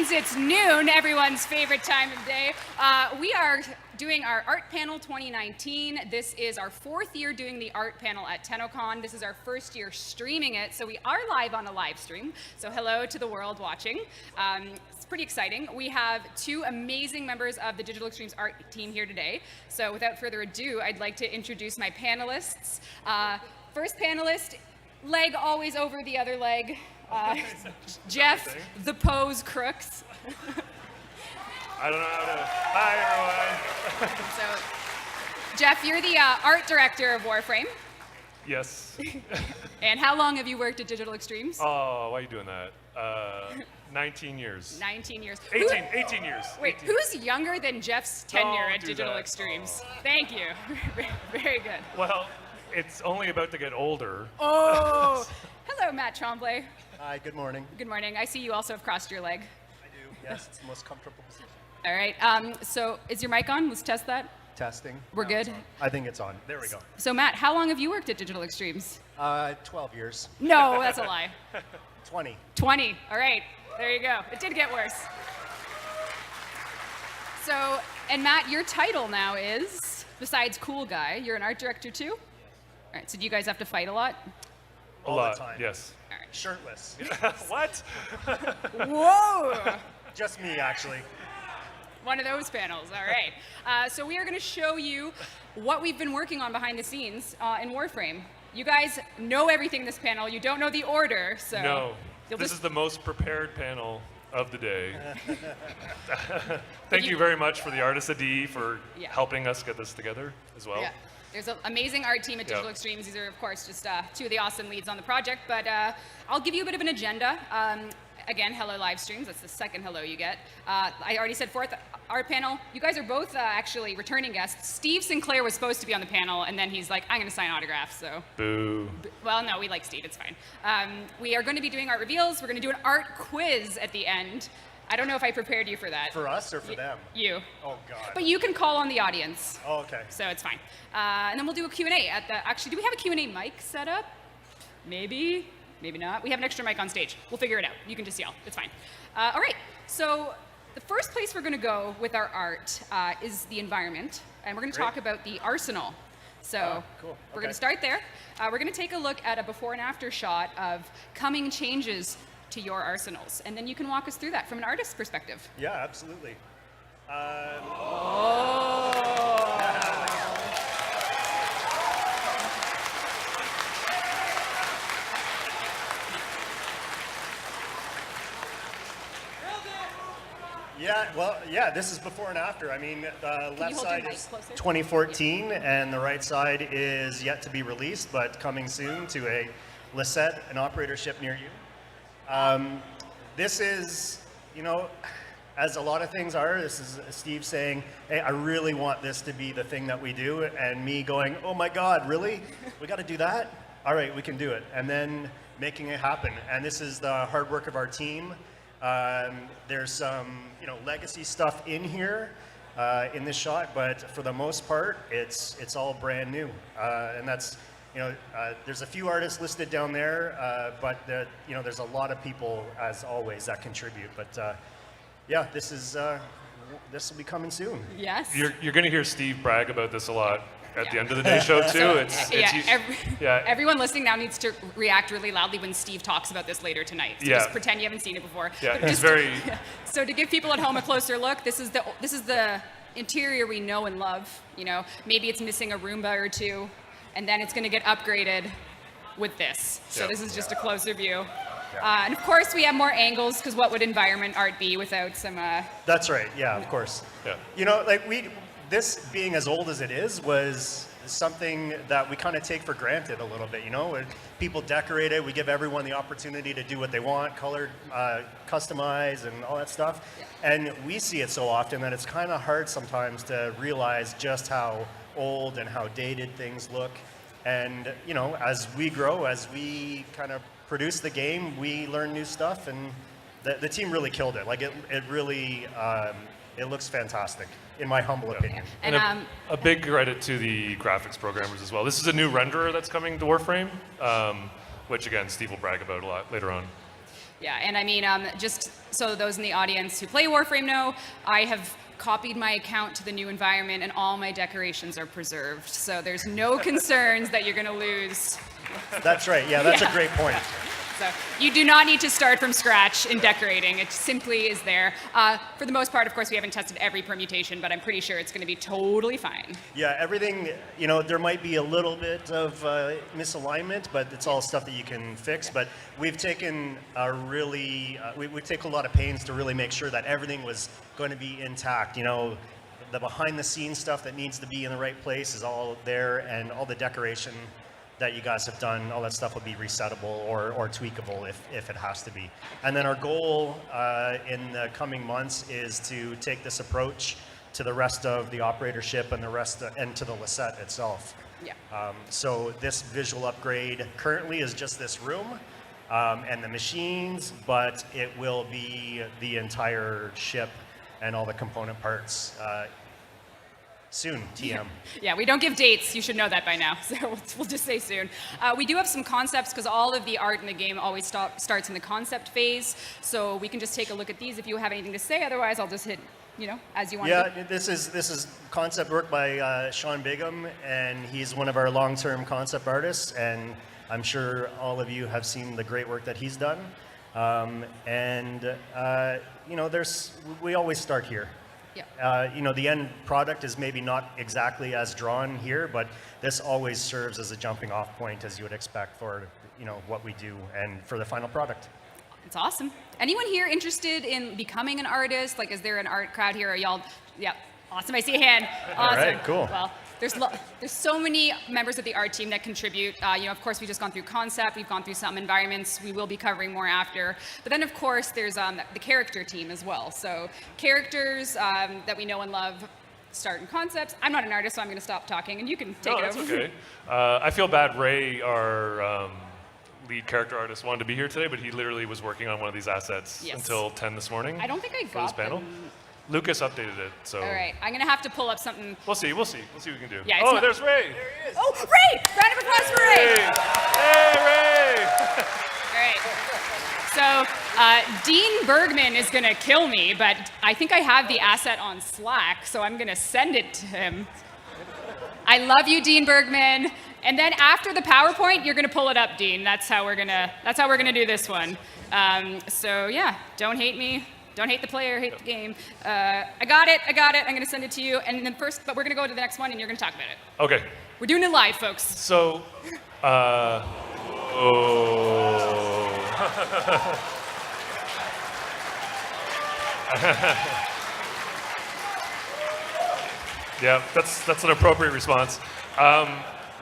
means it's noon, everyone's favorite time of day. We are doing our art panel 2019. This is our 4th year doing the art panel at TennoCon. This is our 1st year streaming it, so we are live on a live stream. So hello to the world watching. It's pretty exciting. We have 2 amazing members of the Digital Extremes art team here today. So without further ado, I'd like to introduce my panelists. First panelist, leg always over the other leg. Geoff, the pose Crookes. I don't know how to. Hi, everyone. So, Geoff, you're the art director of Warframe. Yes. And how long have you worked at Digital Extremes? Oh, why are you doing that? 19 years. 19 years. 18 years. Wait, 18. who's younger than Geoff's tenure Don't at do Digital that. Extremes? Oh. Thank you. Very good. Well, it's only about to get older. Oh, hello, Matt Tremblay. Hi, good morning. Good morning. I see you also have crossed your leg. I do. Yes, it's the most comfortable position. All right. So is your mic on? Let's test that. Testing. We're good. I think it's on. There we go. So Matt, how long have you worked at Digital Extremes? 12 years. No, that's a lie. 20. 20. All right. There you go. It did get worse. So, and Matt, your title now is, besides cool guy, you're an art director too? All right. So do you guys have to fight a lot? All lot, the time. yes. All right. Shirtless. What? Whoa! Just me, actually. One of those panels. All right. So we are going to show you what we've been working on behind the scenes in Warframe. You guys know everything this panel. You don't know the order, so No. you'll This just is the most prepared panel of the day. Thank you very much for the Artist AD for Yeah. helping us get this together as well. Yeah. There's an amazing art team at Digital Extremes. These are, of course, just 2 of the awesome leads on the project. But I'll give you a bit of an agenda. Again, hello live streams. That's the second hello you get. I already said 4th art panel. You guys are both actually returning guests. Steve Sinclair was supposed to be on the panel, and then he's like, I'm going to sign autographs. So, Boo. well, no, we like Steve. It's fine. We are going to be doing art reveals. We're going to do an art quiz at the end. I don't know if I prepared you for that. For us or for them? You. Oh, God. But you can call on the audience. Oh, okay. So it's fine. And then we'll do a Q&A at the, actually, do we have a Q&A mic set up? Maybe, maybe not. We have an extra mic on stage. We'll figure it out. You can just yell. It's fine. All right, so the first place we're gonna go with our art is the environment. And we're gonna talk about the arsenal. So cool. we're Okay. gonna start there. We're gonna take a look at a before and after shot of coming changes to your arsenals. And then you can walk us through that from an artist's perspective. Yeah, absolutely. Yeah, well, yeah, this is before and after. I mean, the left hold your side mic is closer? 2014, and the right side is yet to be released, but coming soon to a Lisette, an operatorship near you. This is, you know, as a lot of things are, this is Steve saying, hey, I really want this to be the thing that we do, and me going, oh my God, really? We got to do that? All right, we can do it. And then making it happen. And this is the hard work of our team. There's some, you know, legacy stuff in here in this shot, but for the most part, it's all brand new. And that's, you know, there's a few artists listed down there, but you know, there's a lot of people, as always, that contribute. But yeah, this will be coming soon. Yes. You're going to hear Steve brag about this a lot at the Yeah. end of the day show too. So, everyone listening now needs to react really loudly when Steve talks about this later tonight. So Yeah. just pretend you haven't seen it before. Yeah, But it's just very. So to give people at home a closer look, this is the interior we know and love. You know, maybe it's missing a Roomba or 2, and then it's going to get upgraded with this. So Yeah. this is just a closer view. And of course, we have more angles, because what would environment art be without some... That's right, yeah, of course. Yeah. You know, like this being as old as it is was something that we kind of take for granted a little bit, you know? When people decorate it, we give everyone the opportunity to do what they want, color, customize, and all that stuff. Yeah. And we see it so often that it's kind of hard sometimes to realize just how old and how dated things look. And, you know, as we grow, as we kind of produce the game, we learn new stuff, and the team really killed it. Like, it really, it looks fantastic, in my humble opinion. And a big credit to the graphics programmers as well. This is a new renderer that's coming to Warframe, which again, Steve will brag about a lot later on. Yeah, and I mean, just so those in the audience who play Warframe know, I have copied my account to the new environment and all my decorations are preserved. So there's no concerns that you're going to lose. That's right. Yeah, that's a great point. So you do not need to start from scratch in decorating. It simply is there. For the most part, of course, we haven't tested every permutation, but I'm pretty sure it's going to be totally fine. Yeah, everything, you know, there might be a little bit of misalignment, but it's all stuff that you can fix. But we've taken a really, we take a lot of pains to really make sure that everything was going to be intact. You know, the behind the scenes stuff that needs to be in the right place is all there, and all the decoration that you guys have done, all that stuff will be resettable or tweakable if it has to be. And then our goal in the coming months is to take this approach to the rest of the operatorship and the rest and to the Lisette itself. Yeah. So this visual upgrade currently is just this room and the machines, but it will be the entire ship and all the component parts soon, TM. Yeah, we don't give dates. You should know that by now. So we'll just say soon. We do have some concepts because all of the art in the game always starts in the concept phase. So we can just take a look at these if you have anything to say. Otherwise, I'll just hit, you know, as you want. Yeah, this is concept work by Sean Bigham, and he's one of our long-term concept artists. And I'm sure all of you have seen the great work that he's done. You know, we always start here. Yeah. You know, the end product is maybe not exactly as drawn here, but this always serves as a jumping off point, as you would expect for, you know, what we do and for the final product. It's awesome. Anyone here interested in becoming an artist? Like, is there an art crowd here? Are y'all, yeah, awesome. I see a hand. Awesome. All right, cool. Well, there's so many members of the art team that contribute. You know, of course, we've just gone through concept. We've gone through some environments. We will be covering more after. But then, of course, there's the character team as well. So characters that we know and love start in concepts. I'm not an artist, so I'm going to stop talking, and you can take it over. That's okay. I feel bad. Ray, our lead character artist, wanted to be here today, but he literally was working on one of these assets until 10 this morning. I don't think I got this panel. them. Lucas updated it, so. All right, I'm gonna have to pull up something. We'll see what we can do. Yeah, oh, there's Ray. There he is. Oh, Ray! Round of applause for Ray! Hey, Ray! All right. So Dean Bergman is gonna kill me, but I think I have the asset on Slack, so I'm gonna send it to him. I love you, Dean Bergman. And then after the PowerPoint, you're gonna pull it up, Dean. That's how we're gonna do this one. So yeah, don't hate me. Don't hate the player, hate the game. I got it. I'm going to send it to you. And then first, but we're going to go to the next one, and you're going to talk about it. Okay. We're doing it live, folks. So, yeah, that's an appropriate response.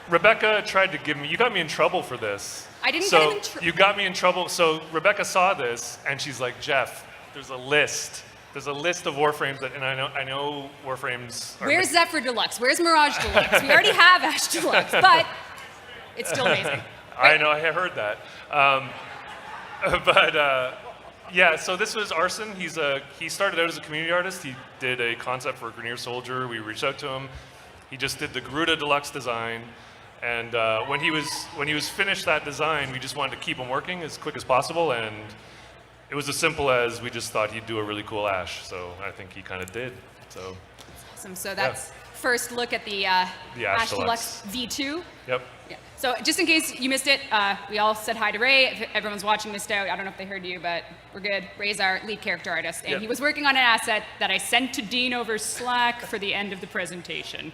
Rebecca tried to give me, you got me in trouble for this. I didn't get him in trouble. You got me in trouble. So Rebecca saw this, and she's like, Geoff, there's a list of Warframes that, and I know Warframes are. Where's Zephyr Deluxe? Where's Mirage Deluxe? We already have Ash Deluxe, but it's still amazing. I know, I heard that. Yeah, so this was Arson. He started out as a community artist. He did a concept for a Grenier Soldier. We reached out to him. He just did the Garuda Deluxe design. And when he was finished that design, we just wanted to keep him working as quick as possible. And it was as simple as we just thought he'd do a really cool Ash, so I think he kind of did. So. Awesome. So that's first look at the Ash Deluxe V2. Yep. Yeah. So just in case you missed it, we all said hi to Ray. If everyone's watching missed out, I don't know if they heard you, but we're good. Ray's our lead character artist, and he was working on an asset that I sent to Dean over Slack for the end of the presentation.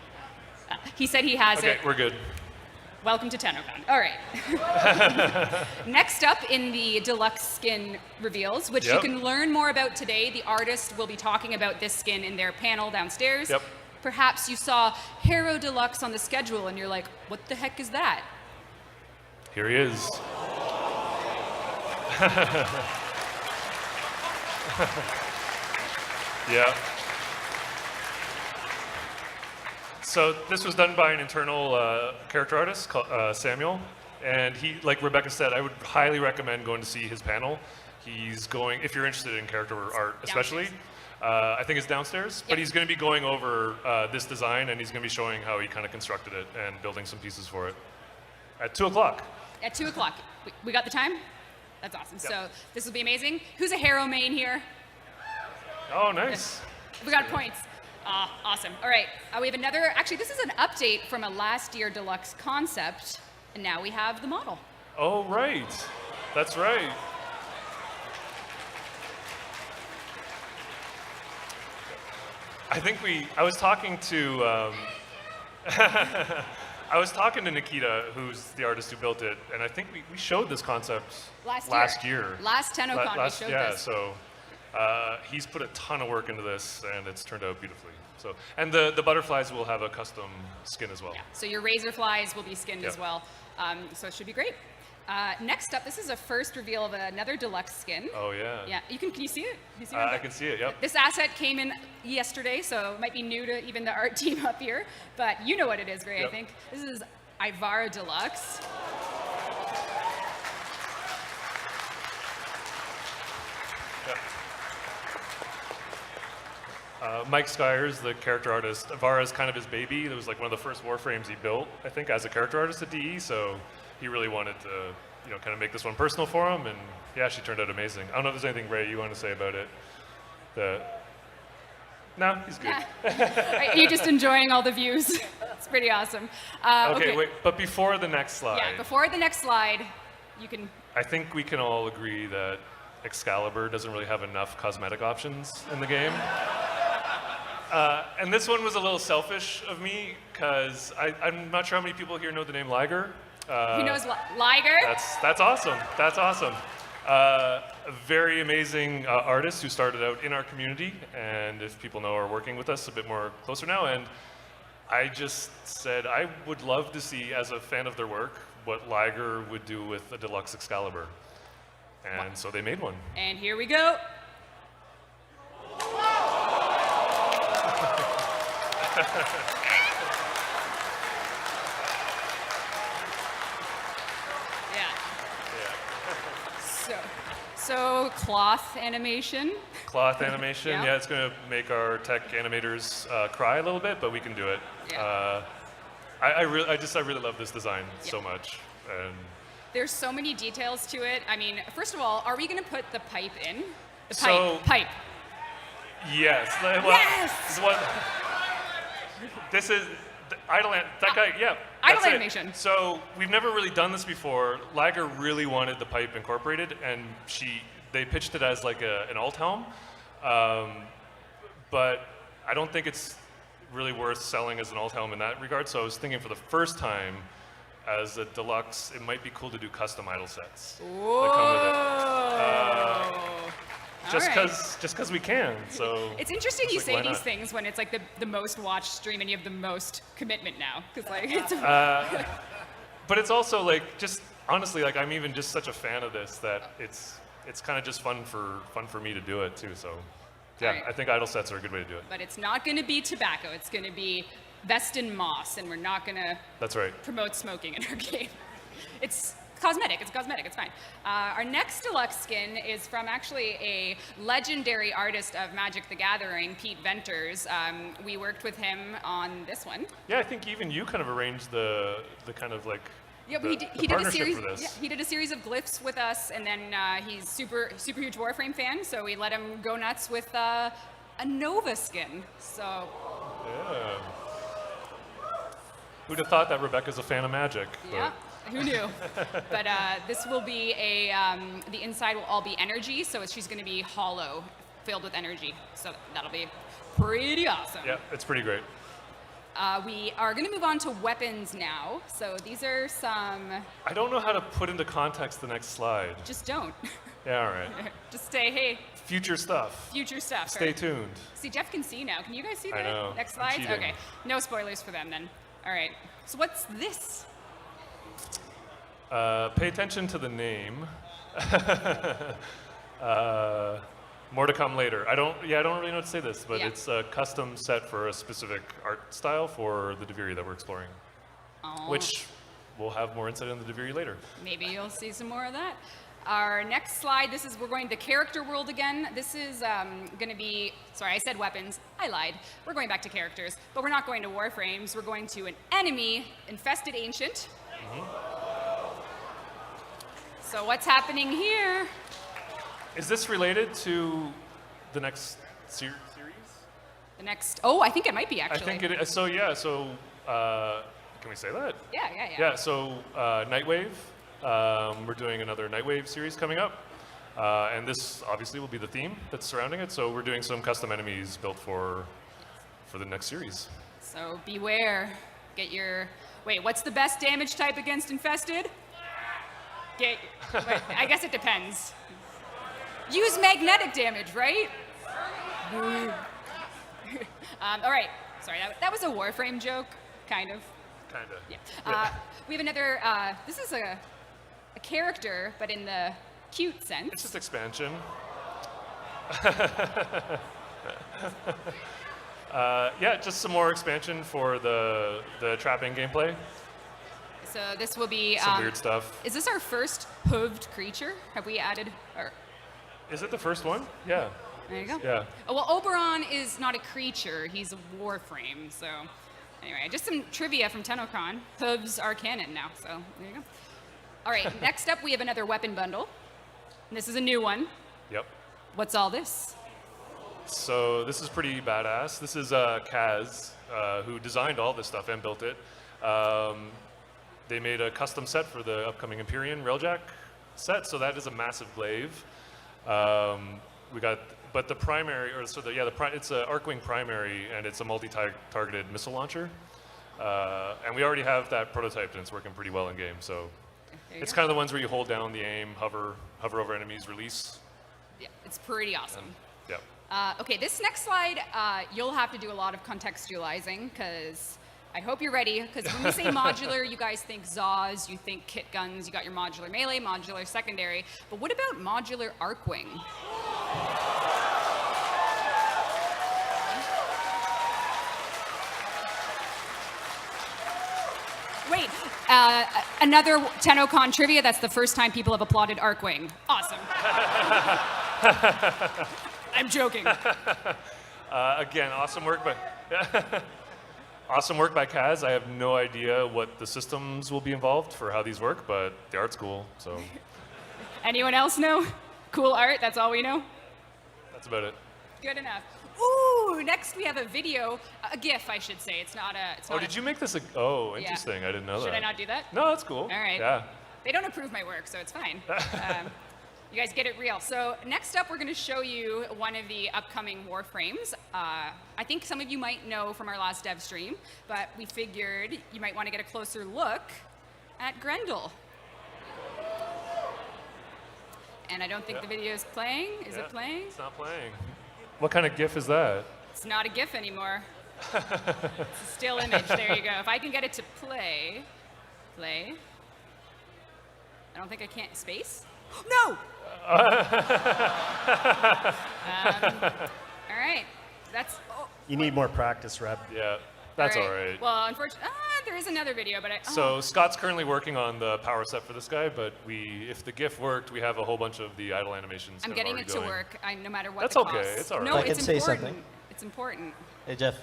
He said he has it. Okay, we're good. Welcome to TennoCon. All right. Next up in the Deluxe Skin reveals, which you can learn more about today. The artist will be talking about this skin in their panel downstairs. Yep. Perhaps you saw Hero Deluxe on the schedule and you're like, what the heck is that? Here he is. Yeah. So this was done by an internal character artist called Samuel, and he, like Rebecca said, I would highly recommend going to see his panel. He's going, if you're interested in character art especially, I think it's downstairs, but he's going to be going over this design, and he's going to be showing how he kind of constructed it and building some pieces for it at 2 o'clock. At 2 o'clock. We got the time? That's awesome. So this will be amazing. Who's a hero main here? Oh, nice. We got points. Awesome. All right. We have another. Actually, this is an update from a last year deluxe concept, and now we have the model. Oh, right. That's right. I was talking to I was talking to Nikita, who's the artist who built it, and I think we showed this concept last year. Last TennoCon we showed this. So he's put a ton of work into this, and it's turned out beautifully. So, and the butterflies will have a custom skin as well. Yeah. So your razor flies will be skinned as well. So it should be great. Next up, this is a first reveal of another deluxe skin. Oh yeah. Yeah. Can you see it? I can see it. Yep. This asset came in yesterday, so it might be new to even the art team up here, but you know what it is, Ray. I think this is Ivara Deluxe. Mike Skyers, the character artist, Ivara is kind of his baby. It was like one of the first Warframes he built, I think, as a character artist at DE. So he really wanted to, kind of make this one personal for him. And yeah, she turned out amazing. I don't know if there's anything, Ray, you want to say about it. No, he's good. Are you just enjoying all the views? It's pretty awesome. Okay, wait, but before the next slide. Yeah, before the next slide, you can. I think we can all agree that Excalibur doesn't really have enough cosmetic options in the game. And this one was a little selfish of me, because I'm not sure how many people here know the name Liger. He knows Liger? That's awesome. That's awesome. A very amazing artist who started out in our community, and if people know, are working with us a bit more closer now. And I just said I would love to see, as a fan of their work, what Liger would do with a deluxe Excalibur. And so they made one. And here we go. So cloth animation. Cloth animation, Yeah. yeah, it's going to make our tech animators cry a little bit, but we can do it. Yeah. I really love this design so much. And there's so many details to it. I mean, first of all, are we going to put the pipe in? The So- pipe. yes. Well, Yes! This is idle. That guy. Yeah. Idle that's it. animation. So we've never really done this before. Liger really wanted the pipe incorporated, and they pitched it as like an alt helm, but I don't think it's really worth selling as an alt helm in that regard. So I was thinking, for the first time, as a deluxe, it might be cool to do custom idle sets that come with it. Just because we can. So it's interesting you like, say why these not? things when it's like the most watched stream and you have the most commitment now, because like it's. But it's also like, just honestly, like, I'm even just such a fan of this that it's kind of just fun for me to do it too. So yeah, Right. I think idle sets are a good way to do it. But it's not going to be tobacco. It's going to be Vestin moss, and we're not going to That's right. promote smoking in our game. It's cosmetic. It's cosmetic. It's fine. Our next deluxe skin is from actually a legendary artist of Magic the Gathering, Pete Venters. We worked with him on this one. Yeah, I think even you kind of arranged the kind of like Yeah, the, but the he did a partnership series. for this. Yeah, he did a series of glyphs with us, and then he's super huge Warframe fan, so we let him go nuts with a Nova skin. So Yeah. Who'd have thought that Rebecca's a fan of Magic? but- yeah, who knew? But this will be the inside will all be energy, so she's going to be hollow, filled with energy. So that'll be pretty awesome. Yeah, it's pretty great. We are going to move on to weapons now. So these are some. I don't know how to put into context the next slide. Just don't. Yeah, all right. Just say, hey, Future stuff. future stuff. Stay tuned. See, Geoff can see now. Can you guys see I the know. next I'm slides? cheating. Okay. No spoilers for them then. All right. So what's this? Pay attention to the name. More to come later. I don't really know what to say this, but Yeah. it's a custom set for a specific art style for the Deviri that we're exploring, Oh, which we'll have more insight on the Deviri later. maybe you'll see some more of that. Our next slide, we're going to character world again. This is going to be, sorry, I said weapons. I lied. We're going back to characters, but we're not going to Warframes. We're going to an enemy, infested ancient. So what's happening here? Is this related to the next series? The next, oh, I think it might be actually. I think it is. So yeah, so can we say that? Yeah. Yeah, so Nightwave, we're doing another Nightwave series coming up. And this obviously will be the theme that's surrounding it. So we're doing some custom enemies built for the next series. So beware. Get your, wait, what's the best damage type against infested? Wait, I guess it depends. Use magnetic damage, right? All right, sorry, that was a Warframe joke, kind of. Kind of. Yeah. We have another, this is a character, but in the cute sense. It's just expansion. Yeah, just some more expansion for the trapping gameplay. So this will be Some weird stuff. Is this our first hooved creature? Have we added? Or Is it the first one? Yeah. there you go. Yeah. Oh, well, Oberon is not a creature; he's a Warframe. So, anyway, just some trivia from TennoCon. Hooves are canon now. So there you go. All right. Next up, we have another weapon bundle. And this is a new one. Yep. What's all this? So this is pretty badass. This is Kaz, who designed all this stuff and built it. They made a custom set for the upcoming Empyrean Railjack set, so that is a massive glaive. We got, but the primary, or so it's an Arcwing primary, and it's a multi-targeted missile launcher. And we already have that prototyped, and it's working pretty well in game. So it's kind of the ones where you hold down the aim, hover over enemies, release. Yeah, it's pretty awesome. Yeah. Okay, this next slide, you'll have to do a lot of contextualizing, because I hope you're ready, because when we say modular, you guys think Zaws, you think kit guns, you got your modular melee, modular secondary, but what about modular Arcwing? Wait, another TennoCon trivia, that's the first time people have applauded Arcwing. Awesome. I'm joking. Again, awesome work by awesome work by Kaz. I have no idea what the systems will be involved for how these work, but the art's cool. So. Anyone else know? Cool art. That's all we know. That's about it. Good enough. Ooh, next we have a video, a GIF, I should say. It's not a. It's not Did you make this? Interesting. Yeah. I didn't know that. Should I not do that? No, that's cool. All right. Yeah. They don't approve my work, so it's fine. You guys get it real. So next up, we're going to show you one of the upcoming Warframes. I think some of you might know from our last dev stream, but we figured you might want to get a closer look at Grendel. And I don't think the video is playing. Is it playing? It's not playing. What kind of GIF is that? It's not a GIF anymore. It's a still image. There you go. If I can get it to play. I don't think I can't. Space? No! All right. That's. Oh. You need more practice, Reb. Yeah, that's all right. Well, unfortunately, there is another video, but So Scott's currently working on the power set for this guy, but if the GIF worked, we have a whole bunch of the idle animations. I'm getting it to work, no matter what. That's the okay. cost. It's all right. No, If I it's can say important. something. It's important. Hey Geoff,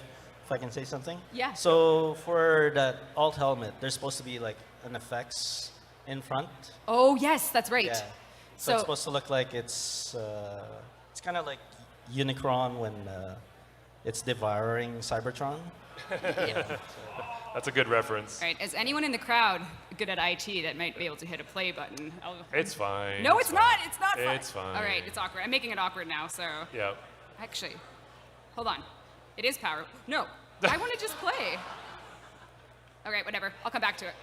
if I can say something? Yeah. So for that alt helmet, there's supposed to be like an effects in front. Oh yes, that's right. Yeah. So it's supposed to look like it's kind of like Unicron when it's devouring Cybertron. Yeah. That's a good reference. All right. Is anyone in the crowd good at IT that might be able to hit a play button? It's fine. No, it's it's not. It's not fun. It's fine. All right, it's awkward. I'm making it awkward now, so. Yeah. Actually, hold on. It is power. No, I want to just play. All right, whatever. I'll come back to it.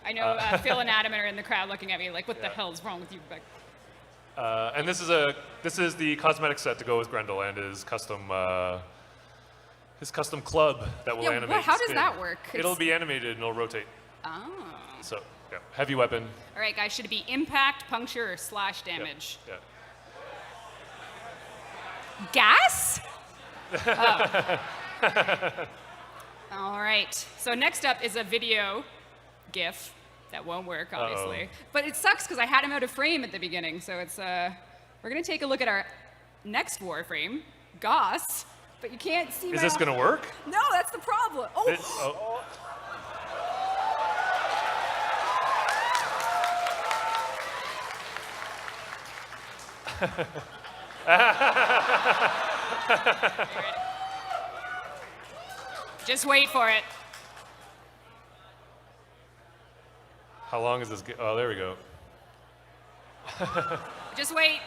I know Phil and Adam are in the crowd looking at me like, what the hell is wrong with you? And this is the cosmetic set to go with Grendel and his custom club that will animate. How does spin. that work? It'll be animated and it'll rotate. Oh. So, yeah, heavy weapon. All right, guys, should it be impact, puncture, or slash damage? Yeah. Gas? Oh. All right. So next up is a video GIF that won't work, obviously. But it sucks because I had him out of frame at the beginning. So it's we're gonna take a look at our next Warframe, Goss. But you can't see. Is this gonna work? No, that's the problem. Just wait for it. How long is this? Oh, there we go. Just wait.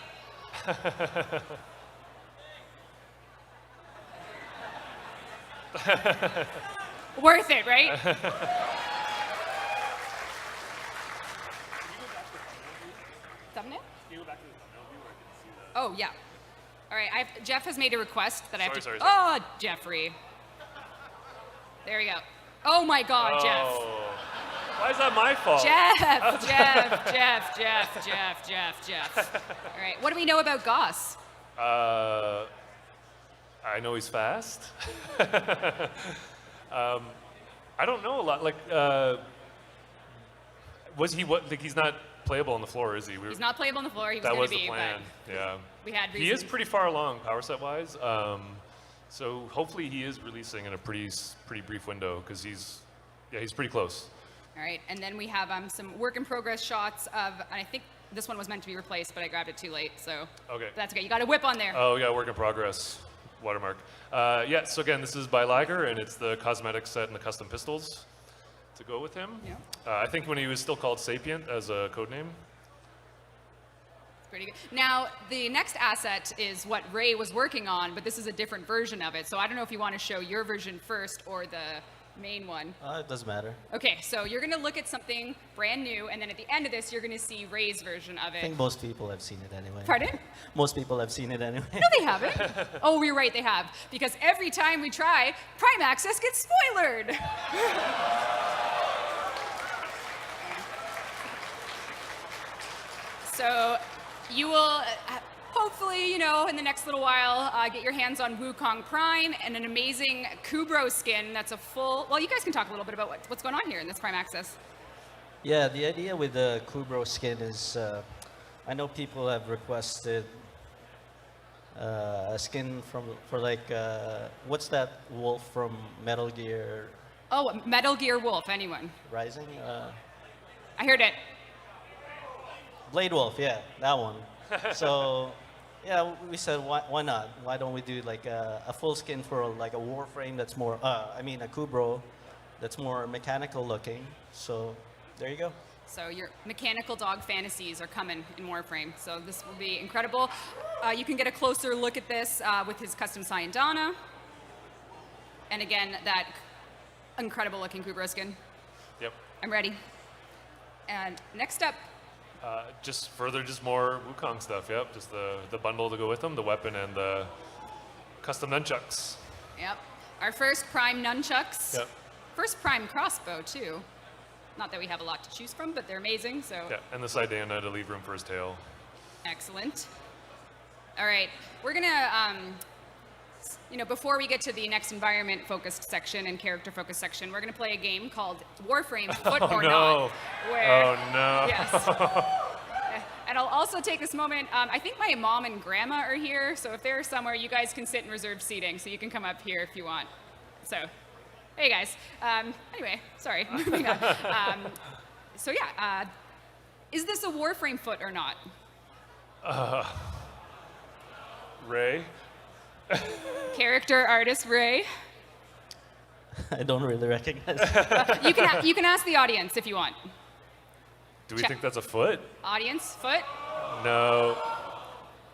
Worth it, right? Thumbnail? Oh, yeah. All right, Geoff has made a request that I have to... Sorry. Oh, Jeffrey. There we go. Oh my God, Geoff. Oh. Why is that my fault? Geoff. All right, what do we know about Goss? I know he's fast. I don't know a lot. Like, he's not playable on the floor, is he? He's not playable on the floor. He was That going was to be, the plan. but Yeah. we had He is reason. pretty far along power set wise. So hopefully he is releasing in a pretty brief window because he's pretty close. All right, and then we have some work in progress shots of, and I think this one was meant to be replaced, but I grabbed it too late, so Okay. that's okay. You got a whip on there. Oh, yeah, work in progress watermark. Yeah, so again, this is by Liger, and it's the cosmetic set and the custom pistols to go with him. Yeah. I think when he was still called Sapient as a code name. Pretty good. Now, the next asset is what Ray was working on, but this is a different version of it. So I don't know if you want to show your version first or the main one. It doesn't matter. Okay, so you're going to look at something brand new, and then at the end of this, you're going to see Ray's version of I it. think most people have seen it anyway. Pardon? Most people have seen it anyway. No, they haven't. Oh, you're right, they have. Because every time we try, Prime Access gets spoilered. So you will hopefully, in the next little while, get your hands on Wukong Prime and an amazing Kubro skin that's a full... Well, you guys can talk a little bit about what's going on here in this Prime Access. Yeah, the idea with the Kubro skin is, I know people have requested a skin for like, what's that wolf from Metal Gear Oh, Metal Gear Wolf, anyone? Rising? I heard it. Blade Wolf, yeah, that one. So, yeah, we said, why not? Why don't we do like a full skin for like a Warframe that's more, a Kubro that's more mechanical looking. So, there you go. So your mechanical dog fantasies are coming in Warframe. So this will be incredible. You can get a closer look at this with his custom Syandana. And again, that incredible looking Kubro skin. Yep. I'm ready. And next up, Just more Wukong stuff, yep. Just the bundle to go with them, the weapon and the custom nunchucks. yep, our first Prime nunchucks. Yep. First Prime crossbow, too. Not that we have a lot to choose from, but they're amazing, so Yeah, and the Sidana to leave room for his tail. excellent. All right, we're gonna, before we get to the next environment-focused section and character-focused section, we're gonna play a game called Warframe Foot or Not. Oh no. Yes. And I'll also take this moment, I think my mom and grandma are here, so if they're somewhere, you guys can sit in reserved seating, so you can come up here if you want. So, hey guys. Anyway, sorry, moving on. Is this a Warframe foot or not? Ray? Character artist Ray. I don't really recognize. You can ask the audience if you want. Do we Check. think that's a foot? Audience, foot? No.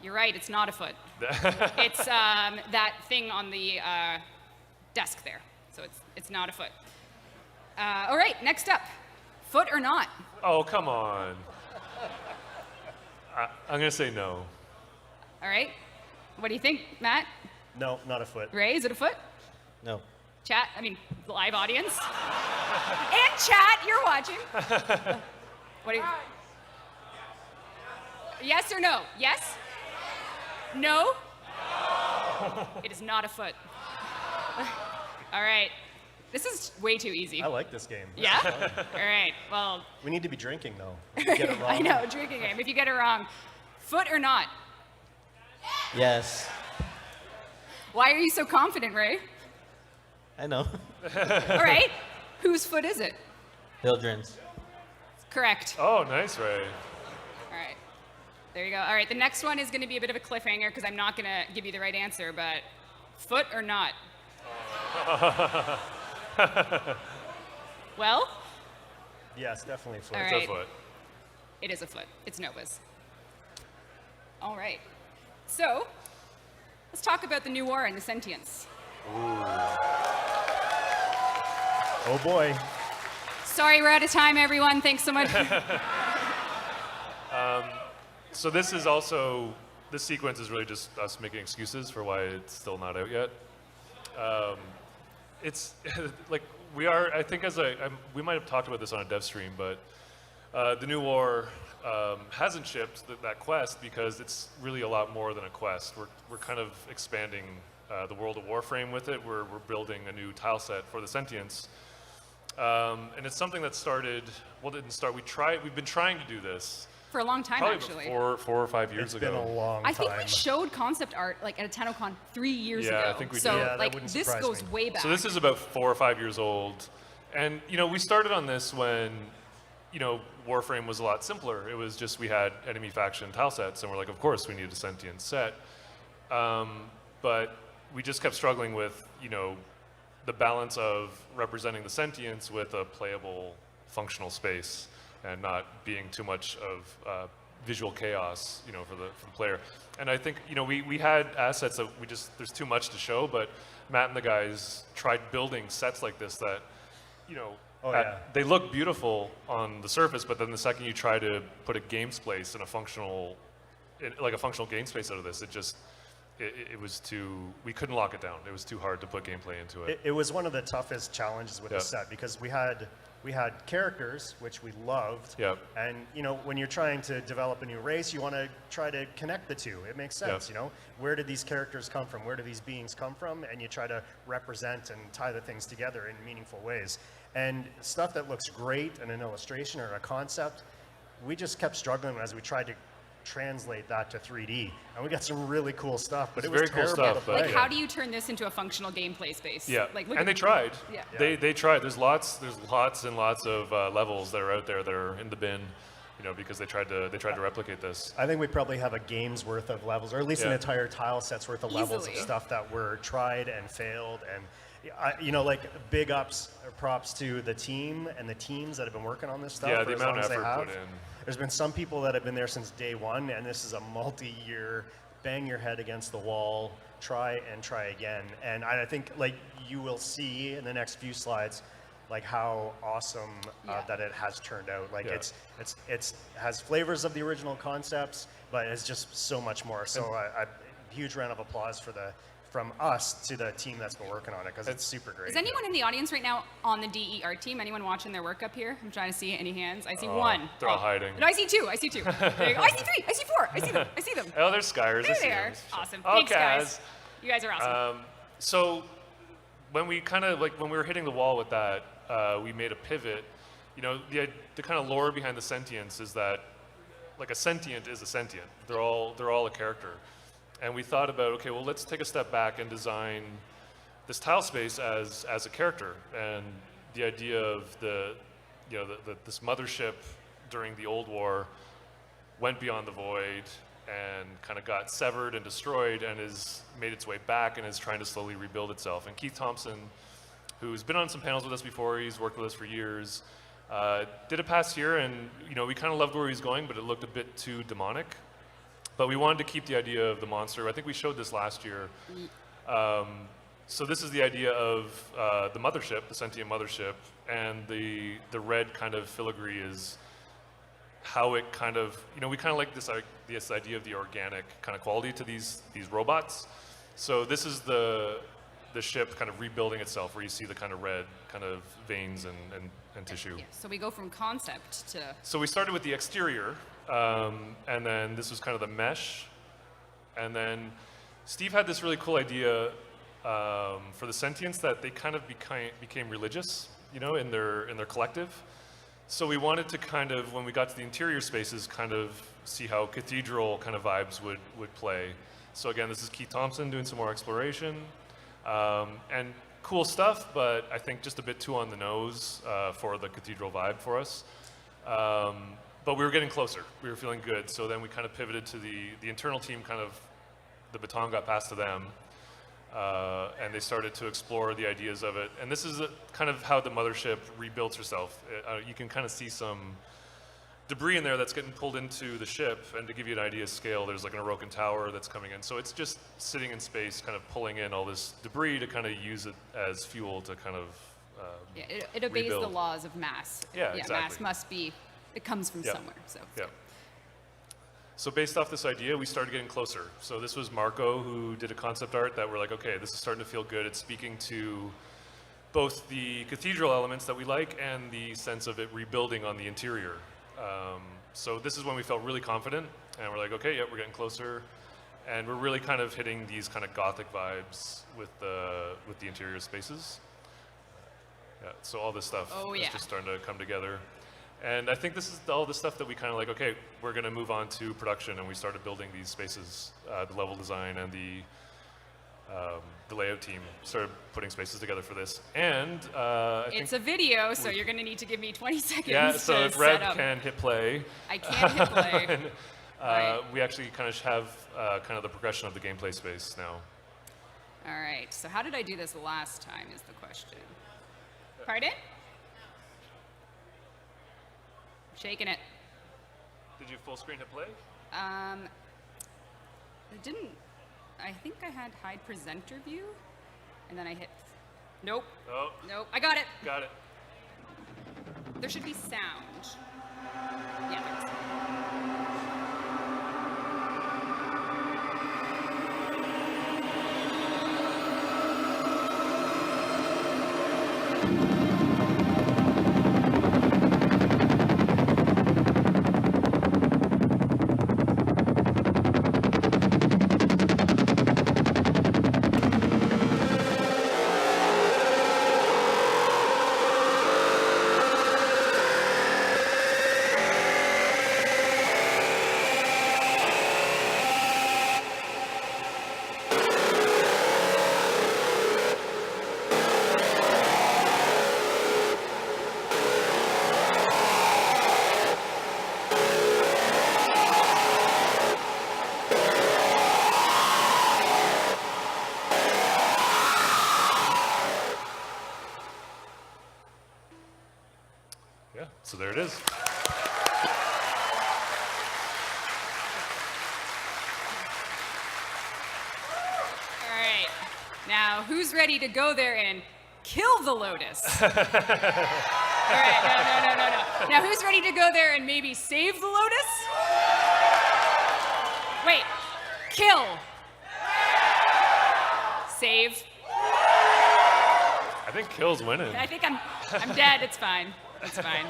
You're right, it's not a foot. It's that thing on the desk there. So it's not a foot. All right, next up. Foot or not? Oh, come on. I'm going to say no. All right. What do you think, Matt? No, not a foot. Ray, is it a foot? No. Live audience. And chat, you're watching. What do you... Yes or no? Yes? No? It is not a foot. All right. This is way too easy. I like this game. Yeah? All right. Well, We need to be drinking though. If you get it wrong. I know, drinking game. If you get it wrong, foot or not? Yes. Why are you so confident, Ray? I know. All right. Whose foot is it? Hildren's. Correct. Oh, nice, Ray. All right. There you go. All right, the next one is going to be a bit of a cliffhanger because I'm not going to give you the right answer, but foot or not? Well, Yes, definitely foot. All It's right. a foot. it is a foot. It's Nova's. All right. So, let's talk about the new war and the sentience. Oh boy. Sorry, we're out of time, everyone. Thanks so much. So this is also, this sequence is really just us making excuses for why it's still not out yet. It's like we are, I think we might have talked about this on a dev stream, but the new war hasn't shipped that quest because it's really a lot more than a quest. We're kind of expanding the world of Warframe with it. We're building a new tile set for the sentience. And it's something that started, well, didn't start, we've been trying to do this For a long time, probably actually. about four or 5 years It's ago. been a long I time. think we showed concept art like at a TennoCon 3 years Yeah, ago. I think we so did. Yeah, that like wouldn't this surprise goes me. way back. So this is about 4 or 5 years old. And, you know, we started on this when, you know, Warframe was a lot simpler. It was just we had enemy faction tile sets, and we're like, of course we need a sentient set. But we just kept struggling with, you know, the balance of representing the sentience with a playable functional space and not being too much of visual chaos, you know, for the player. And I think, you know, we had assets that there's too much to show, but Matt and the guys tried building sets like this that, you know, they look beautiful on the surface, but then the second you try to put a game space in a functional game space out of this, it was we couldn't lock it down. It was too hard to put gameplay into it. It was one of the toughest challenges with the set because we had characters, which we loved. Yep. And, you know, when you're trying to develop a new race, you want to try to connect the two. It makes sense, you know? Where did these characters come from? Where do these beings come from? And you try to represent and tie the things together in meaningful ways. And stuff that looks great in an illustration or a concept, we just kept struggling as we tried to translate that to 3D. And we got some really cool stuff, but It's it was very cool terrible stuff, to but play. like, how do you turn this into a functional gameplay space? Yeah, Like, look and at- they tried. Yeah. They tried. There's lots and lots of levels that are out there that are in the bin, you know, because they tried to replicate this. I think we probably have a game's worth of levels, or at least an entire tile set's worth of levels of Easily. stuff that were tried and failed. And, you know, like big ups or props to the team and the teams that have been working on this stuff Yeah, for the as amount long of as they effort have. put in. There's been some people that have been there since day one, and this is a multi-year, bang your head against the wall, try and try again. And I think, like, you will see in the next few slides, like how awesome that it has turned out. Like it's has flavors of the original concepts, but it's just so much more. So a huge round of applause from us to the team that's been working on it because it's super great. Is anyone in the audience right now on the DE art team? Anyone watching their work up here? I'm trying to see any hands. I see one. They're all hiding. No, I see two. I see two. There you go. I see three. I see four. I see them. I see them. Oh, there's Skyers. There I see they are. them. Awesome. Oh, Thanks, Kaz. guys. You guys are awesome. So when we were hitting the wall with that, we made a pivot. You know, the kind of lore behind the sentience is that, like, a sentient is a sentient. They're all a character. And we thought about, okay, well, let's take a step back and design this tile space as a character. And the idea of this mothership during the old war went beyond the void and kind of got severed and destroyed and has made its way back and is trying to slowly rebuild itself. And Keith Thompson, who's been on some panels with us before, he's worked with us for years, did a pass here, and, you know, we kind of loved where he was going, but it looked a bit too demonic. But we wanted to keep the idea of the monster. I think we showed this last year. So this is the idea of the mothership, the sentient mothership, and the red kind of filigree is how it kind of, you know, we kind of like this idea of the organic kind of quality to these robots. So this is the ship kind of rebuilding itself, where you see the kind of red kind of veins and tissue. Yeah, so we go from concept to... So we started with the exterior, and then this was kind of the mesh. And then Steve had this really cool idea for the sentience that they kind of became religious, you know, in their collective. So we wanted to kind of, when we got to the interior spaces, kind of see how cathedral kind of vibes would play. So again, this is Keith Thompson doing some more exploration. And cool stuff, but I think just a bit too on the nose for the cathedral vibe for us. But but we were getting closer. We were feeling good. So then we kind of pivoted to the internal team. Kind of the baton got passed to them, and they started to explore the ideas of it. And this is kind of how the mothership rebuilds herself. You can kind of see some debris in there that's getting pulled into the ship, and to give you an idea of scale, there's like an Orokin tower that's coming in. So it's just sitting in space, kind of pulling in all this debris to kind of use it as fuel to kind of Yeah, it obeys rebuild. the laws of mass. Yeah, Mass exactly. must be, it comes from Yeah. somewhere. So Yeah. So based off this idea, we started getting closer. So this was Marco who did a concept art that we're like, okay, this is starting to feel good. It's speaking to both the cathedral elements that we like and the sense of it rebuilding on the interior. So this is when we felt really confident, and we're like, okay, yeah, we're getting closer, and we're really kind of hitting these kind of gothic vibes with the interior spaces. Yeah, so all this stuff is just starting to come together, and I think this is all the stuff that we kind of like. Okay, we're going to move on to production, and we started building these spaces, the level design and the layout team started putting spaces together for this, and I it's think a video, so you're going to need to give me 20 seconds. yeah. So to if Reb set up. can hit play, I can't hit play. and, Right. we actually kind of have kind of the progression of the gameplay space now. All right. So how did I do this last time? Is the question. Pardon? Shaking it. Did you full screen hit play? It didn't. I think I had hide presenter view, and then I hit. Nope. Oh, Nope. I got it. got it. There should be sound. Yeah, there is. Yeah, so there it is. All right. Now, who's ready to go there and kill the Lotus? All right. No. Now, who's ready to go there and maybe save the Lotus? Wait. Kill. Save. I think Kill's winning. I think I'm dead. It's fine. It's fine.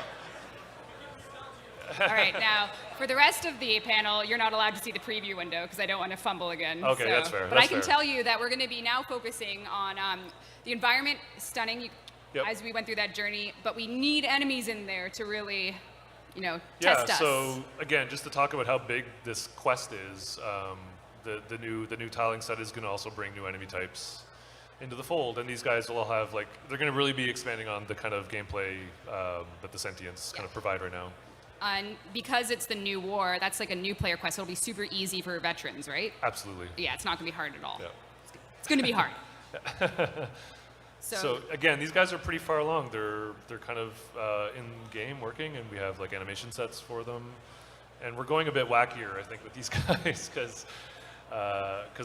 All right, now, for the rest of the panel, you're not allowed to see the preview window because I don't want to fumble again. Okay, that's fair, But that's I can fair. tell you that we're going to be now focusing on the environment, stunning Yep. as we went through that journey, but we need enemies in there to really, Yeah, test us. so again, just to talk about how big this quest is, the new tiling set is going to also bring new enemy types into the fold, and these guys will all have they're going to really be expanding on the kind of gameplay that the Sentients kind of provide right now. And because it's the new war, that's like a new player quest. It'll be super easy for veterans, right? Absolutely. Yeah, it's not going to be hard at all. Yeah. It's going to be hard. So again, these guys are pretty far along. They're kind of in game working, and we have animation sets for them, and we're going a bit wackier, I think, with these guys because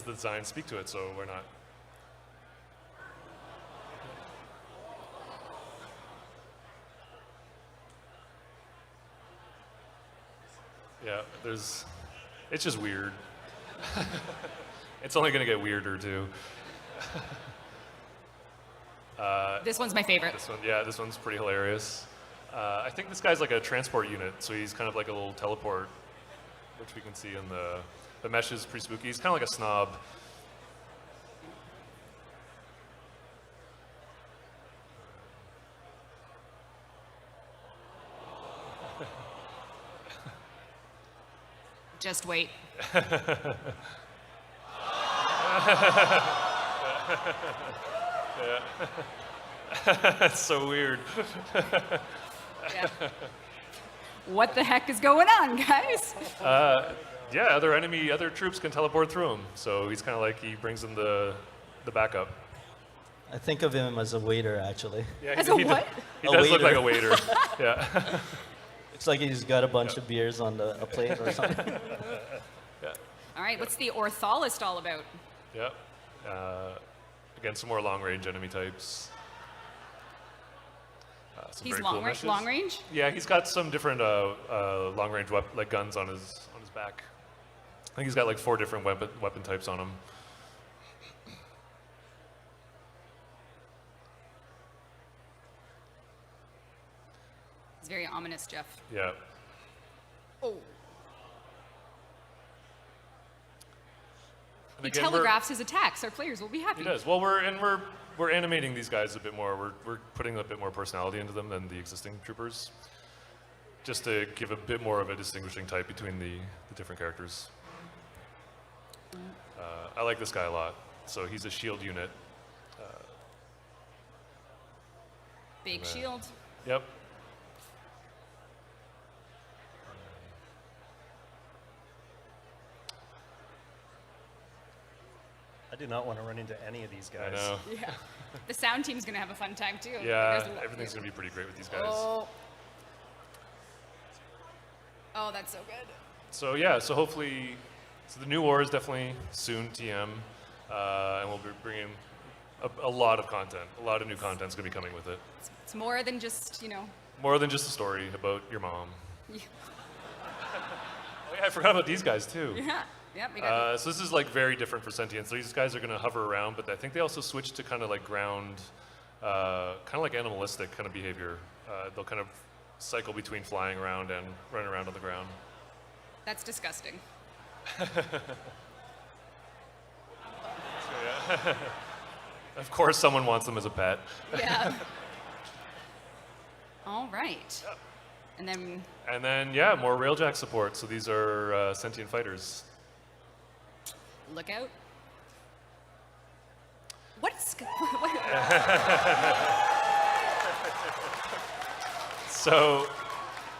the designs speak to it. So we're not. Yeah, it's just weird. It's only going to get weirder too. This one's my favorite. This one's pretty hilarious. I think this guy's like a transport unit, so he's kind of like a little teleport, which we can see in the mesh is pretty spooky. He's kind of like a snob. Just wait. That's so weird. Yeah. What the heck is going on, guys? Yeah, other troops can teleport through him. So he's kind of like, he brings them the backup. I think of him as a waiter, actually. Yeah, As a what? He A does look like waiter. a waiter. Yeah. Looks like he's got a bunch of beers on a plate or something. All right, what's the ortholist all about? Yep. Again, some more long-range enemy types. Some He's very cool meshes. long range? Yeah, he's got some different long-range like guns on his back. I think he's got like 4 different weapon types on him. It's very ominous, Geoff. Yeah. Oh. And He again, telegraphs his attacks. Our players will be happy. He does. Well, we're animating these guys a bit more. We're putting a bit more personality into them than the existing troopers, just to give a bit more of a distinguishing type between the different characters. I like this guy a lot. So he's a shield unit. Big shield. Yep. I do not want to run into any of these guys. I know. Yeah. The sound team's going to have a fun time, too. Yeah, There's a- everything's gonna be pretty great with these guys. Oh. Oh, that's so good. So yeah, so hopefully, so the new war is definitely soon TM, and we'll be bringing a lot of content. A lot of new content's gonna be coming with it. It's more than just, you know. More than just a story about your mom. Yeah. Oh yeah, I forgot about these guys too. Yeah. Yep, we got So this is like very different for Sentient. So these guys are gonna hover around, but I think they also switch to kind of like ground, kind of like animalistic kind of behavior. They'll kind of cycle between flying around and running around on the ground. That's disgusting. Of course, someone wants them as a pet. Yeah. All right. And then, And then, yeah, more Railjack support. So these are Sentient fighters. look out. What's... So,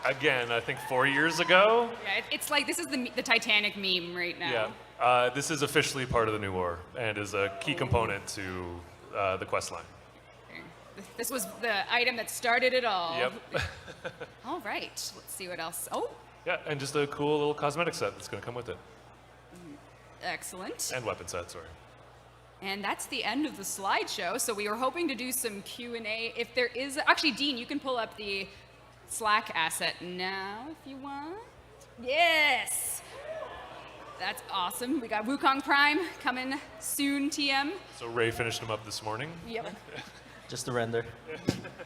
again, I think 4 years ago, Yeah, it's like this is the Titanic meme right now. yeah, this is officially part of the new war and is a key component to the quest line. This was the item that started it all. Yep. All right. Let's see what else. Oh, Yeah, and just a cool little cosmetic set that's going to come with it. excellent. And weapon set, sorry. And that's the end of the slideshow. So we were hoping to do some Q&A. If there is, actually, Dean, you can pull up the Slack asset now if you want. Yes. That's awesome. We got Wukong Prime coming soon, TM. So Ray finished them up this morning. Yep. Just the render.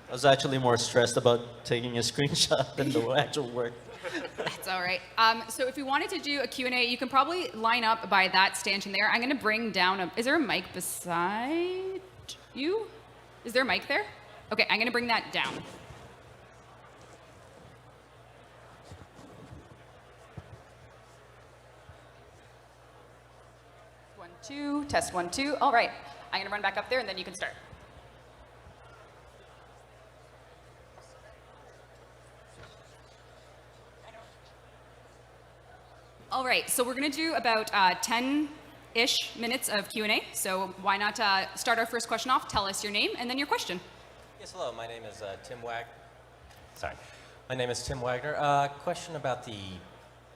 I was actually more stressed about taking a screenshot than the actual work. That's all right. So if we wanted to do a Q&A, you can probably line up by that stanchion there. I'm going to bring down a... Is there a mic beside you? Is there a mic there? Okay, I'm going to bring that down. One, two, test 1, 2. All right. I'm going to run back up there, and then you can start. All right, so we're going to do about 10-ish minutes of Q&A. So why not start our first question off, tell us your name, and then your question. Yes, hello. My name is Tim Wagner. Sorry. My name is Tim Wagner. Question about the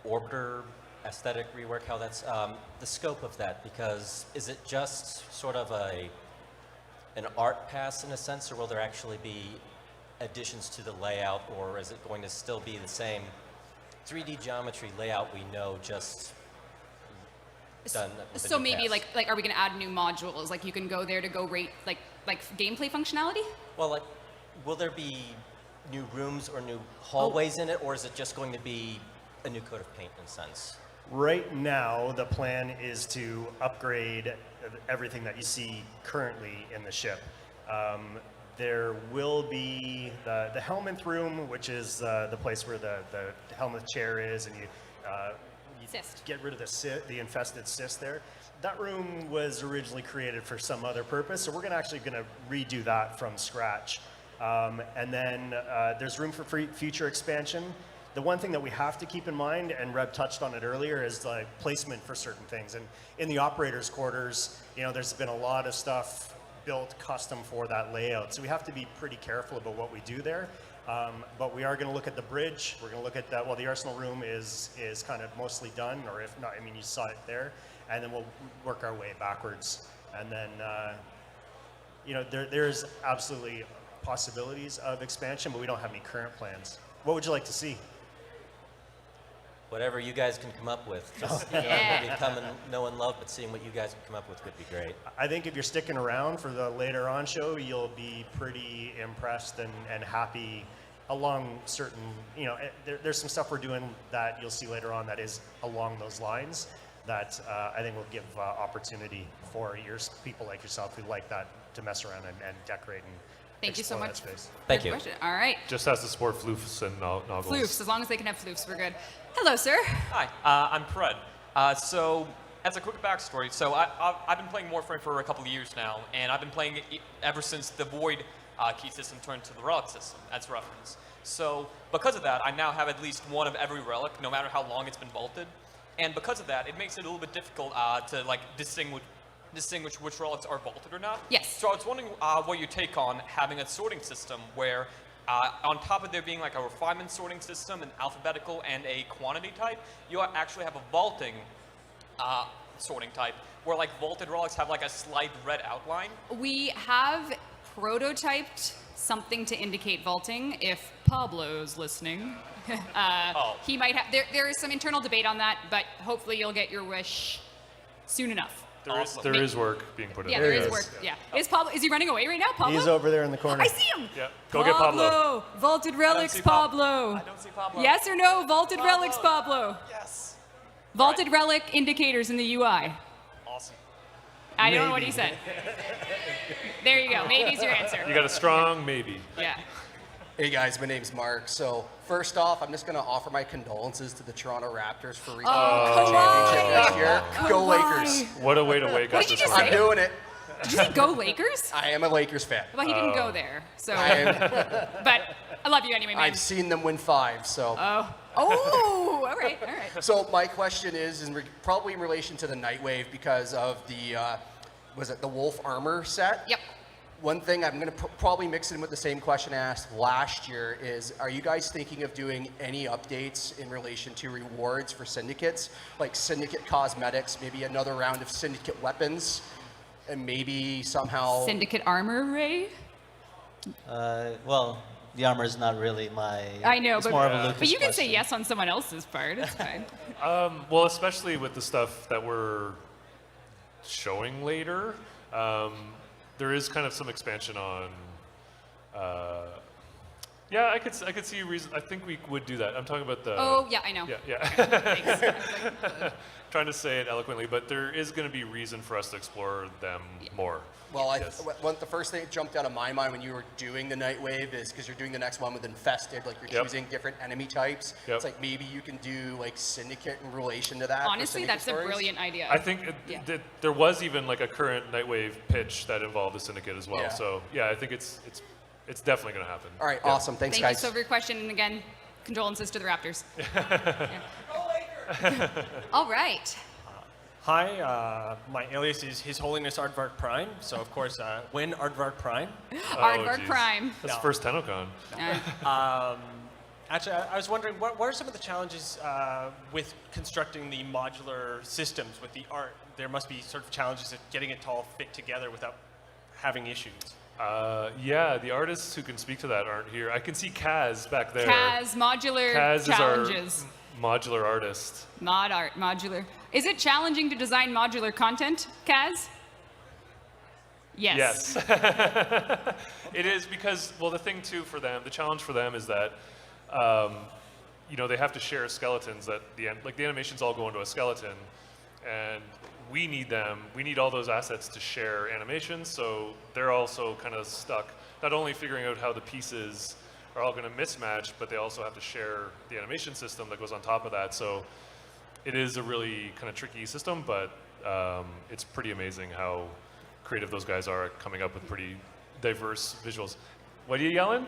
orbiter aesthetic rework, how that's the scope of that, because is it just sort of an art pass in a sense, or will there actually be additions to the layout, or is it going to still be the same 3D geometry layout we know, just done with a So new maybe pass? like are we going to add new modules? Like you can go there to go rate like gameplay functionality? Well, like, will there be new rooms or new hallways in it, or is it just going to be a new coat of paint in a sense? Right now, the plan is to upgrade everything that you see currently in the ship. There will be the helmet room, which is the place where the helmet chair is, and you Cyst. get rid of the infested cyst there. That room was originally created for some other purpose, so we're actually going to redo that from scratch. And then there's room for future expansion. the one thing that we have to keep in mind, and Reb touched on it earlier, is like placement for certain things. And in the operators' quarters, you know, there's been a lot of stuff built custom for that layout. So we have to be pretty careful about what we do there. But we are going to look at the bridge. We're going to look at that. Well, the Arsenal room is kind of mostly done, or if not, I mean, you saw it there. And then we'll work our way backwards. And then, you know, there's absolutely possibilities of expansion, but we don't have any current plans. What would you like to see? Whatever you guys can come up with. Just maybe come and know and love, but seeing what you guys can come up with would be great. I think if you're sticking around for the later on show, you'll be pretty impressed and happy along certain, you know, there's some stuff we're doing that you'll see later on that is along those lines that I think will give opportunity for people like yourself who like that to mess around and decorate and Thank you so explore much. that space. Thank you. Question. All right. Just has to support floofs and noggles. Floofs, as long as they can have floofs, we're good. Hello, sir. Hi, I'm Fred. So, as a quick backstory, so I've been playing Warframe for a couple of years now, and I've been playing it ever since the Void key system turned to the Relic system as reference. So, because of that, I now have at least one of every relic, no matter how long it's been vaulted. And because of that, it makes it a little bit difficult to like distinguish which relics are vaulted or not. Yes. So I was wondering what your take on having a sorting system where on top of there being like a refinement sorting system, an alphabetical and a quantity type, you actually have a vaulting sorting type where like vaulted relics have like a slight red outline. We have prototyped something to indicate vaulting. If Pablo's listening, he might have. There is some internal debate on that, but hopefully you'll get your wish soon enough. There is work being put in. Yeah, There there he is is. work. Yeah. Is Pablo? Is he running away right now, Pablo? He's over there in the corner. I see him. Yeah, go get Pablo. Vaulted relics, see Pablo. I don't see Pablo. Yes or no? Vaulted relics, Pablo. Yes. Vaulted relic indicators in the UI. Awesome. I don't know what he said. There you go. Maybe's your answer. You got a strong maybe. Yeah. Hey guys, my name's Mark. So first off, I'm just going to offer my condolences to the Toronto Raptors for reaching the championship next year. Go Lakers! What a way to wake What up did you this just morning. say? I'm doing it. Did you say go Lakers? I am a Lakers fan. Well, he didn't go there. So, But I love you anyway, man. I've seen them win 5. So, Oh, all right, all right. so my question is probably in relation to the Nightwave because of the was it the Wolf armor set? Yep. One thing I'm going to probably mix in with the same question I asked last year is, are you guys thinking of doing any updates in relation to rewards for syndicates, like syndicate cosmetics, maybe another round of syndicate weapons, and maybe somehow... Syndicate armor, Ray? Well, the armor is not really my. I know, it's but, more of a Lucas but you can say question. yes on someone else's part. It's fine. Well, especially with the stuff that we're showing later, there is kind of some expansion on. Yeah, I could see a reason. I think we would do that. I'm talking about the. Oh, yeah, I know. Yeah. Thanks. I was like, Trying to say it eloquently, but there is going to be reason for us to explore them more. Well, Yes. the first thing that jumped out of my mind when you were doing the Nightwave is because you're doing the next one with Infested, like you're Yep. choosing different enemy types. Yep. It's like maybe you can do like Syndicate in relation to that. for honestly, Syndicate that's a stories. brilliant idea. I think Yeah. there was even like a current Nightwave pitch that involved the Syndicate as well. Yeah. So yeah, I think it's definitely going to happen. All right, Yeah. awesome. Thanks, Thank you guys. so for your question, and again, condolences to the Raptors. Yeah. All right. Hi, my alias is His Holiness Aardvark Prime, so of course, win Aardvark Prime. Aardvark geez. Prime. That's the first TennoCon. Actually, I was wondering, what are some of the challenges with constructing the modular systems with the art? There must be sort of challenges of getting it to all fit together without having issues. Yeah, the artists who can speak to that aren't here. I can see Kaz back there. Kaz, modular Kaz challenges. is our modular artist. Mod art, modular. Is it challenging to design modular content, Kaz? Yes. Yes. It is because, well, the thing too for them, the challenge for them is that, they have to share skeletons that the animations all go into a skeleton, and we need them. We need all those assets to share animations, so they're also kind of stuck, not only figuring out how the pieces are all going to mismatch, but they also have to share the animation system that goes on top of that. So it is a really kind of tricky system, but it's pretty amazing how creative those guys are at coming up with pretty diverse visuals. What are you yelling?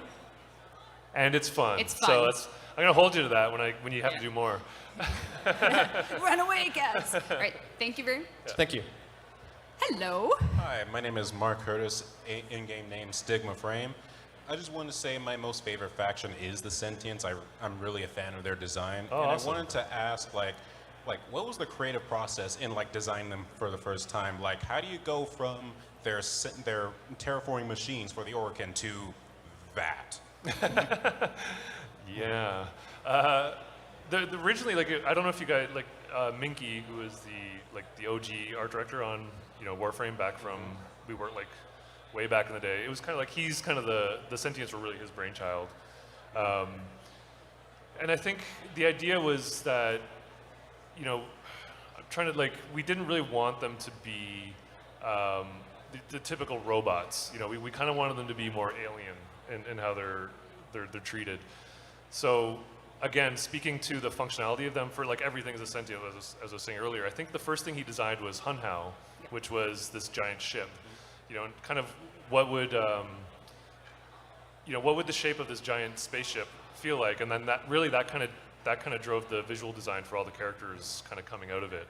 And it's fun. It's fun. So I'm gonna hold you to that when you have to Yeah. do more. Run away, cats. All right, thank you very much. Thank you. Hello. Hi, my name is Mark Curtis, in-game name Stigma Frame. I just wanted to say my most favorite faction is the Sentients. I'm really a fan of their design. Oh, and awesome. I wanted to ask, like, what was the creative process in, like, designing them for the first time? Like, how do you go from their terraforming machines for the Orcan to that? Yeah. Originally, like, I don't know if you guys, like, Minky, who is the OG art director on, Warframe back from, we worked, like, way back in the day. It was kind of like, he's kind of the Sentients were really his brainchild. And I think the idea was that, I'm trying to, like, we didn't really want them to be the typical robots. We kind of wanted them to be more alien in how they're treated. So again, speaking to the functionality of them for like everything as a sentient, as I was saying earlier, I think the first thing he designed was Hunhao, which was this giant ship. And kind of what would the shape of this giant spaceship feel like? And then that kind of drove the visual design for all the characters kind of coming out of it.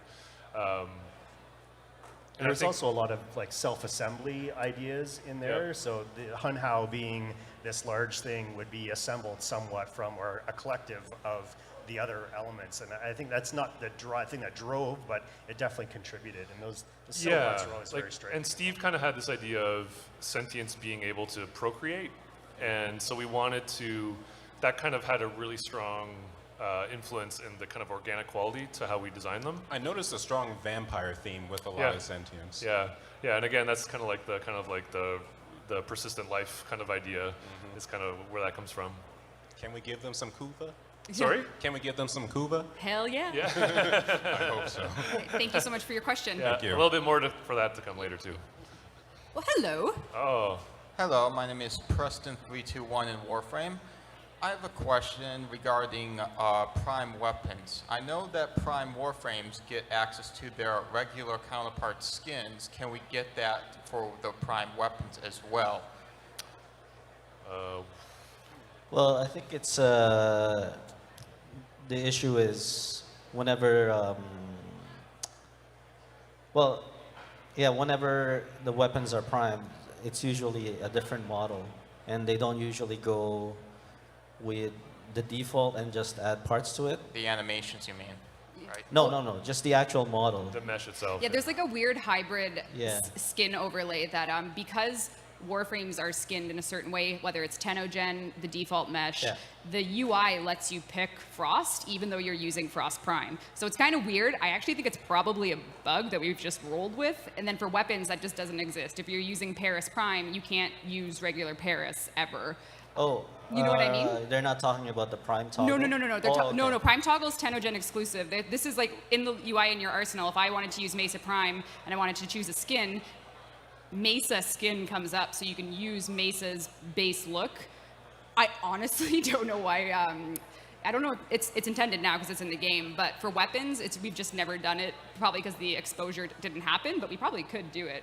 And there's also a lot of like self-assembly ideas in there. Yep. So the Hunhao being this large thing would be assembled somewhat from, or a collective of the other elements. And I think that's not the thing that drove, but it definitely contributed. And the silhouettes are always very striking. And Steve kind of had this idea of sentience being able to procreate. And so we wanted to, that kind of had a really strong influence in the kind of organic quality to how we design them. I noticed a strong vampire theme with a lot of sentience. Yeah, and again, that's kind of like the persistent life kind of idea is kind of where that comes from. Can we give them some kuva? Sorry? Can we give them some kuva? Hell yeah. I hope so. Thank you so much for your question. Yeah, you. a little bit more for that to come later too. Well, hello. Oh, Hello, my name is Preston321 in Warframe. I have a question regarding Prime weapons. I know that Prime Warframes get access to their regular counterpart skins. Can we get that for the Prime weapons as well? Well, I think it's the issue is whenever whenever the weapons are primed, it's usually a different model, and they don't usually go with the default and just add parts to it. The animations, you mean, right? No, just the actual model. the mesh itself. Yeah, there's like a weird hybrid Yeah. skin overlay that because Warframes are skinned in a certain way, whether it's TennoGen, the default mesh, Yeah. the UI lets you pick Frost even though you're using Frost Prime. So it's kind of weird. I actually think it's probably a bug that we've just rolled with. And then for weapons, that just doesn't exist. If you're using Paris Prime, you can't use regular Paris ever. Oh, You know what I mean? They're not talking about the Prime toggle? No. They're Oh, No, okay. Prime Toggle is TennoGen exclusive. This is like in the UI in your arsenal. If I wanted to use Mesa Prime and I wanted to choose a skin, Mesa skin comes up, so you can use Mesa's base look. I honestly don't know why. I don't know. It's intended now because it's in the game, but for weapons, we've just never done it. Probably because the exposure didn't happen, but we probably could do it.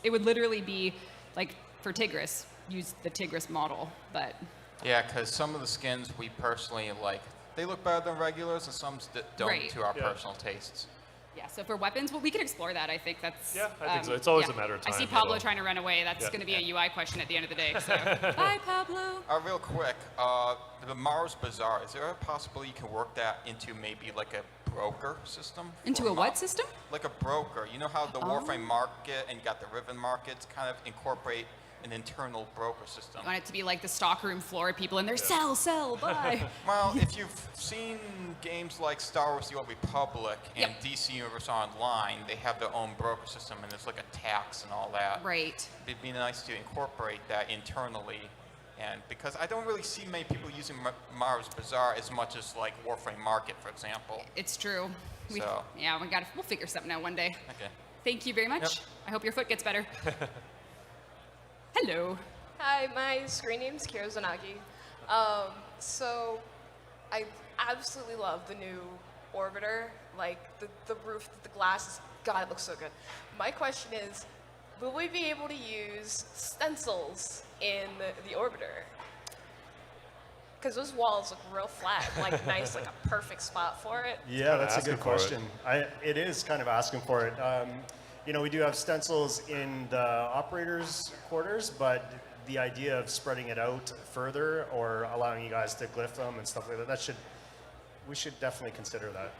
It would literally be like for Tigris, use the Tigris model, but. Yeah, because some of the skins we personally like, they look better than regulars, and some don't Right. to our Yeah. personal tastes. Yeah, so for weapons, well, we could explore that. I think that's. Yeah, I think so. It's always a matter of I see time, Pablo so- trying to run away. That's Yeah. going to be a UI question at the end of the day. So. Bye, Pablo. Real quick, the Mars Bazaar, is there a possibility you can work that into maybe like a broker system? Into for a what system? Like a broker. You know how the Warframe market and you got the Riven markets kind of incorporate an internal broker system? I want it to be like the stockroom floor people and they're sell, buy. Well, if you've seen games like Star Wars The Old Republic and Yep. DC Universe Online, they have their own broker system and there's like a tax and all that. Right. It'd be nice to incorporate that internally, and because I don't really see many people using Mars Bazaar as much as like Warframe Market, for example. It's true. So- Yeah, we'll figure something out one day. Okay. Thank you very much. Yep. I hope your foot gets better. Hello. Hi, my screen name's Kira Zanagi. So I absolutely love the new Orbiter. Like the roof, the glass, God, it looks so good. My question is, will we be able to use stencils in the Orbiter? Because those walls look real flat, like nice, like a perfect spot for it. Yeah, that's a asking good for it. question. It is kind of asking for it. You know, we do have stencils in the operators' quarters, but the idea of spreading it out further or allowing you guys to glyph them and stuff like that, we should definitely consider that.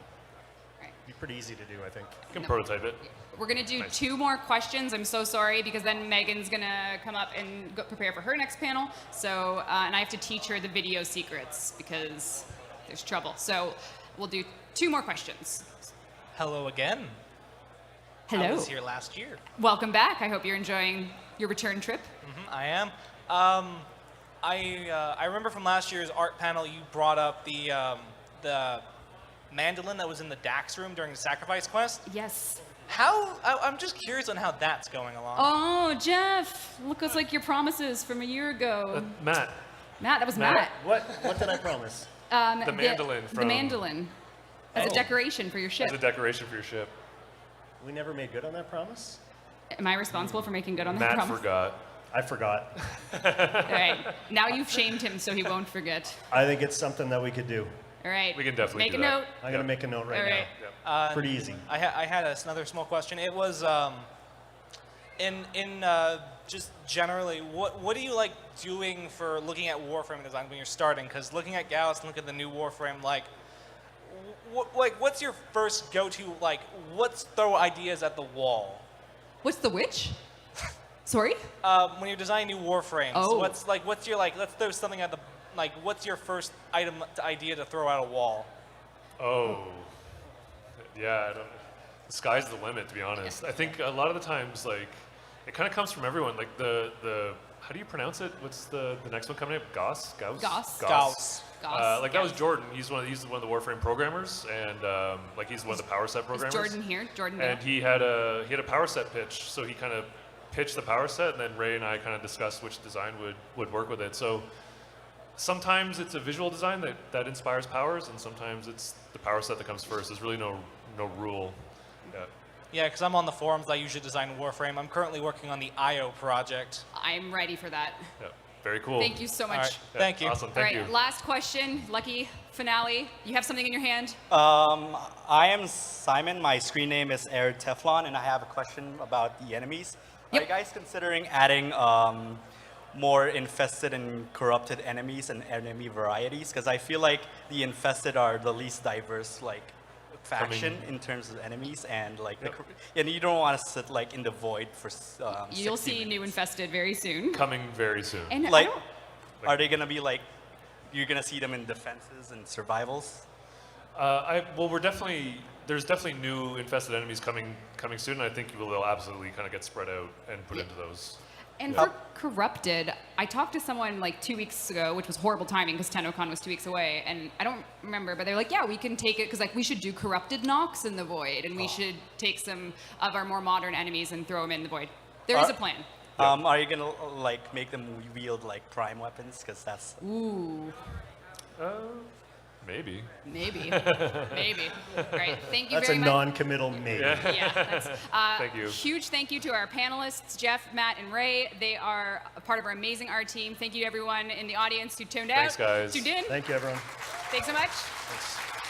Right. Be pretty easy to do, I think. You can prototype it. We're going to do Nice. 2 more questions. I'm so sorry because then Megan's going to come up and go prepare for her next panel. So, and I have to teach her the video secrets because there's trouble. So we'll do 2 more questions. Hello again. Hello. I was here last year. Welcome back. I hope you're enjoying your return trip. I am. I remember from last year's art panel, you brought up the mandolin that was in the Dax room during the sacrifice quest. Yes. I'm just curious on how that's going along. Oh, Geoff, look, it's like your promises from a year ago. Matt, Matt, that was Matt. Matt. What did I promise? the mandolin The from mandolin as a decoration for your ship. as a decoration for your ship. We never made good on that promise? Am I responsible for making good on that Matt promise? forgot. I forgot. All right. Now you've shamed him so he won't forget. I think it's something that we could do. All right. We can definitely make do a that. note. I'm going to make a note right All right. now. Pretty easy. I had another small question. It was just generally, what do you like doing for looking at Warframe design when you're starting? Because looking at Gauss and looking at the new Warframe, what's your first go-to? Let's throw ideas at the wall. What's the which? Sorry? When you're designing new Warframes, Oh. what's your let's throw something at the what's your first idea to throw at a wall? Oh, yeah. The sky's the limit, to be honest. I think a lot of the times, it kind of comes from everyone. Like the how do you pronounce it? What's the next one coming up? Gauss. Gauss. Gauss. That was Jordan. He's one of the Warframe programmers, and he's one of the power set Is programmers. Jordan here? Jordan And there? he had a power set pitch, so he kind of pitched the power set, and then Ray and I kind of discussed which design would work with it. So sometimes it's a visual design that inspires powers, and sometimes it's the power set that comes first. There's really no rule. Yeah. Yeah, because I'm on the forums. I usually design Warframe. I'm currently working on the IO project. I'm ready for that. Yeah. Very cool. Thank you so much. All right. Yeah, Thank you. Awesome. All Thank right, you. last question. Lucky finale. You have something in your hand? I am Simon. My screen name is Air Teflon, and I have a question about the enemies. Yep. Are you guys considering adding more infested and corrupted enemies and enemy varieties? Because I feel like the infested are the least diverse faction in terms of enemies, and and you don't want to sit in the void for. You'll 60 see minutes. new infested very soon. Coming very soon. And I Like, don't- are they gonna be you're gonna see them in defenses and survivals? There's definitely new infested enemies coming soon, and I think they'll absolutely kind of get spread out and put into those. And for Corrupted, I talked to someone 2 weeks ago, which was horrible timing because TennoCon was 2 weeks away, and I don't remember, but they're like, yeah, we can take it, because we should do Corrupted Nox in the Void, and we should take some of our more modern enemies and throw them in the Void. There is a plan. Are you gonna make them wield prime weapons? Because that's Ooh, Maybe. maybe. Maybe. All right, thank you That's very a much. non-committal maybe. Yeah, that's, Thank you. Huge thank you to our panelists, Geoff, Matt, and Ray. They are a part of our amazing art team. Thank you to everyone in the audience who tuned out. Thanks, guys. Tuned in. Thank you, everyone. Thanks so much. Thanks.